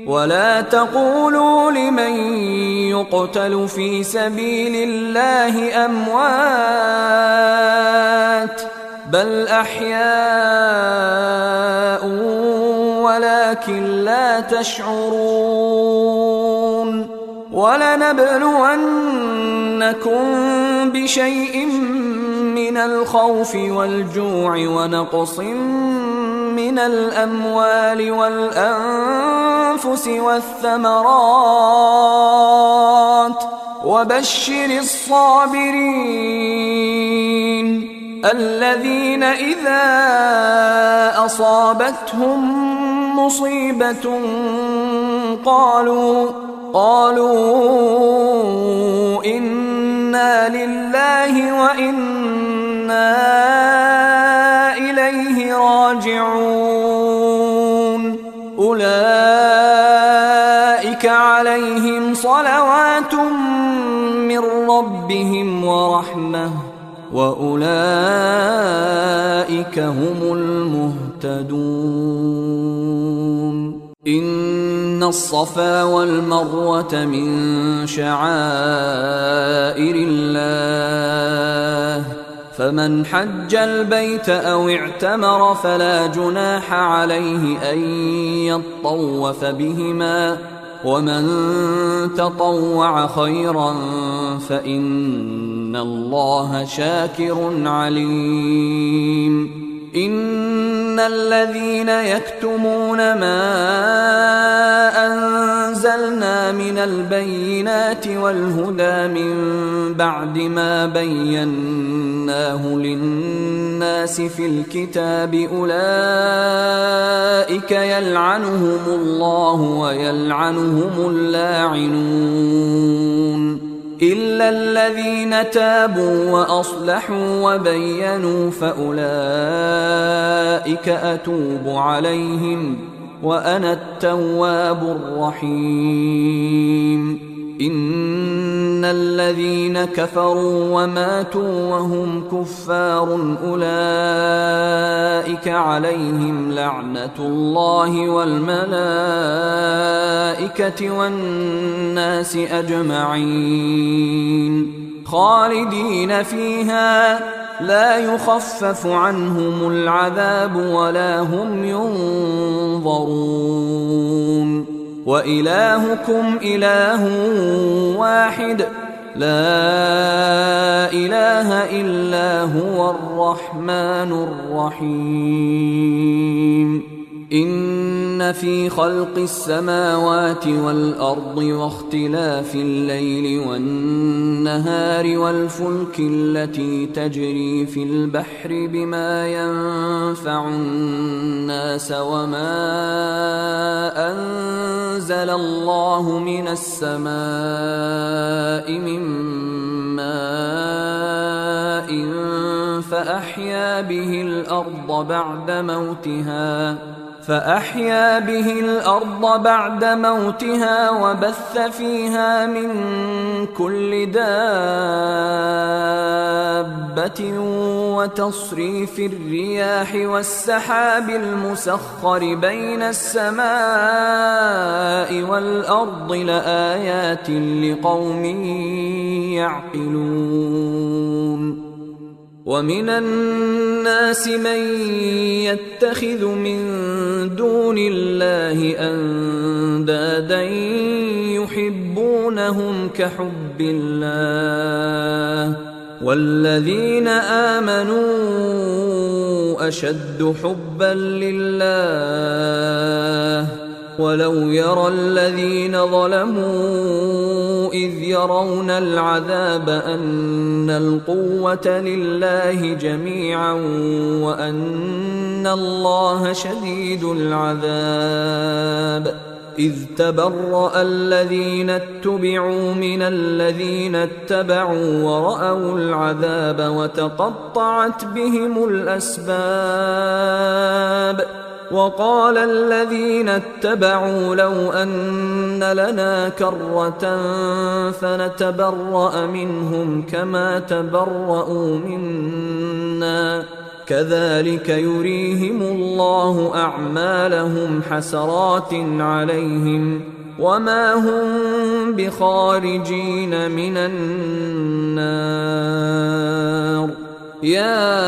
ولا تقولوا لمن يقتل في سبيل الله أموات بل أحياء ولكن لا تشعرون ولنبلونكم بشيء من الخوف والجوع ونقص من الأموال والأنفس والثمرات وبشر الصابرين الذين إذا أصابتهم مصيبة قالوا إنا لله وإنا إليه راجعون أولئك عليهم صلوات من ربهم ورحمة وأولئك هم المهتدون إن الصفا والمروة من شعائر الله فمن حج البيت أو اعتمر فلا جناح عليه أن يطوف بهما ومن تطوع خيرا فإن الله شاكر عليم إن الذين يكتمون ما أنزلنا من البينات والهدى من بعد ما بيناه للناس في الكتاب أولئك يلعنهم الله ويلعنهم اللاعنون إلا الذين تابوا وأصلحوا وبينوا فأولئك أتوب عليهم وأنا التواب الرحيم إن الذين كفروا وماتوا وهم كفار أولئك عليهم لعنة الله والملائكة والناس أجمعين خالدين فيها لا يخفف عنهم العذاب ولا هم ينظرون وإلهكم إله واحد لا إله إلا هو الرحمن الرحيم إن في خلق السماوات والأرض واختلاف الليل والنهار والفلك التي تجري في البحر بما ينفع الناس وما أنزل الله من السماء من ماء فأحيا به الأرض بعد موتها وبث فيها من كل دابة وتصريف الرياح والسحاب المسخر بين السماء والأرض لآيات لقوم يعقلون ومن الناس من يتخذ من دون الله أندادا يحبونهم كحب الله والذين آمنوا أشد حبا لله ولو يرى الذين ظلموا إذ يرون العذاب أن القوة لله جميعا وأن الله شديد العذاب إذ تبرأ الذين اتبعوا من الذين اتبعوا ورأوا العذاب وتقطعت بهم الأسباب وقال الذين اتبعوا لو أن لنا كرة فنتبرأ منهم كما تبرأوا منا كذلك يريهم الله أعمالهم حسرات عليهم وما هم بخارجين من النار. يا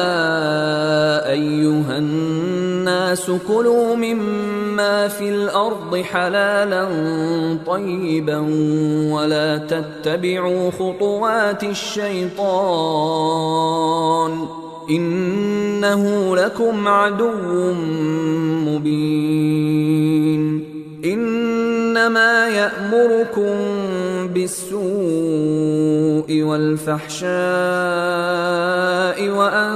أيها الناس كلوا مما في الأرض حلالا طيبا ولا تتبعوا خطوات الشيطان إنه لكم عدو مبين. إنما يأمركم بالسوء والفحشاء وأن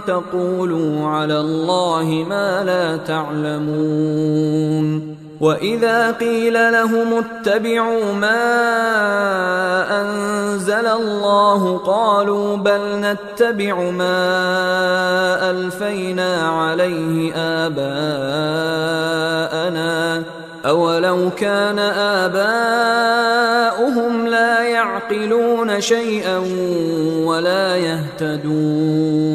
تقولوا على الله ما لا تعلمون. وإذا قيل لهم اتبعوا ما أنزل الله قالوا بل نتبع ما ألفينا عليه آباءنا أولو كان آباؤهم لا يعقلون شيئا ولا يهتدون.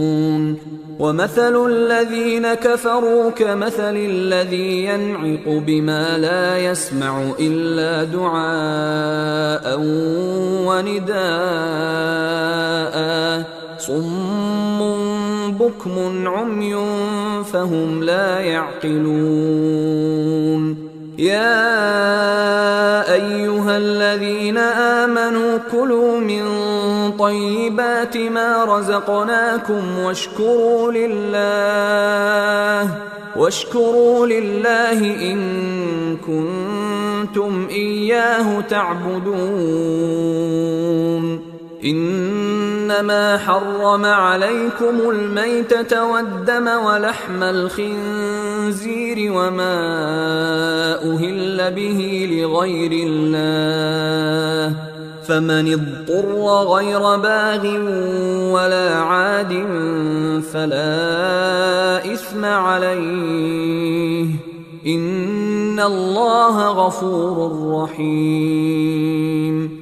ومثل الذين كفروا كمثل الذي ينعق بما لا يسمع إلا دعاء ونداء صم بكم عمي فهم لا يعقلون. يا أيها الذين آمنوا كلوا من طيبات ما رزقناكم واشكروا لله إن كنتم إياه تعبدون. إنما حرم عليكم الميتة والدم ولحم الخنزير وما أهل به لغير الله فمن اضطر غير باغ ولا عاد فلا إثم عليه إن الله غفور رحيم.